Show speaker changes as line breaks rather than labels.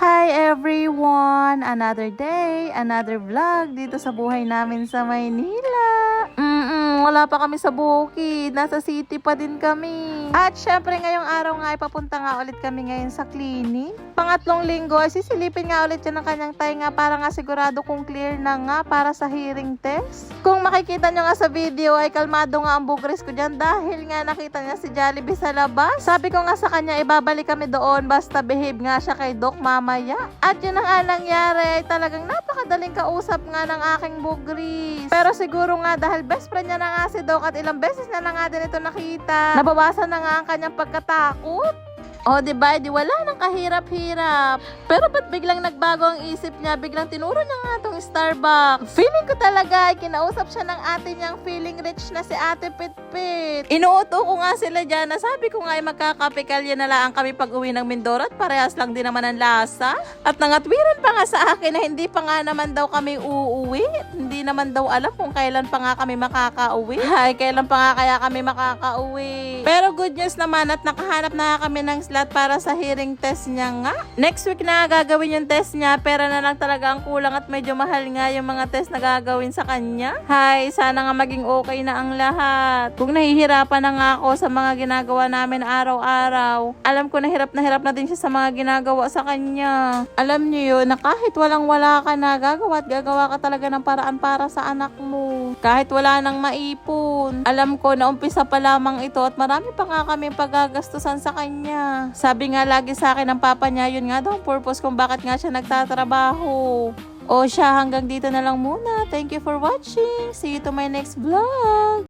Hi everyone! Another day, another vlog dito sa buhay namin sa Maynila. Wala pa kami sa bukid. Nasa city pa din kami. At syempre ngayong araw nga ay papunta nga ulit kami ngayon sa clinic. Pangatlong linggo ay sisilipin nga ulit yan ng kanyang tainga para nga sigurado kung clear na nga para sa hearing test. Kung makikita nyo nga sa video ay kalmado nga ang bugres ko dyan dahil nga nakita niya si Jollibee sa labas. Sabi ko nga sa kanya ibabalik kami doon basta behave nga siya kay Doc mamaya. At yun ang nga nangyari ay talagang napakadaling kausap nga ng aking bugris. Pero siguro nga dahil best friend niya na nga si Doc at ilang beses na nga din ito nakita, nabawasan na nga ang kanyang pagkatakot. O, diba? Di wala nang kahirap-hirap. Pero ba't biglang nagbago ang isip niya? Biglang tinuro niya nga itong Starbucks. Feeling ko talaga, kinausap siya ng ate niyang feeling rich na si Ate Pitpit. Inuuto ko nga sila dyan na sabi ko nga ay magkakapikalya na lang kami pag uwi ng Mindoro at parehas lang din naman ang lasa. At nangatwiran pa nga sa akin na hindi pa nga naman daw kami uuwi. Hindi naman daw alam kung kailan pa nga kami makakauwi. Ay, kailan pa nga kaya kami makakauwi. Pero good news naman at nakahanap na kami ng slot para sa hearing test niya nga. Next week na gagawin yung test niya, pero na lang talaga ang kulang at medyo mahal nga yung mga test na gagawin sa kanya. Hay, sana nga maging okay na ang lahat. Kung nahihirapan na nga ako sa mga ginagawa namin araw-araw, alam ko na hirap na din siya sa mga ginagawa sa kanya. Alam niyo yun, na kahit walang-wala ka na, gagawa ka talaga ng paraan para sa anak mo. Kahit wala nang maipon. Alam ko na umpisa pa lamang ito at marami pa nga kami paggagastusan sa kanya. Sabi nga lagi sa akin ng papa niya, yun nga daw ang purpose kung bakit nga siya nagtatrabaho. O siya, hanggang dito na lang muna. Thank you for watching. See you to my next vlog.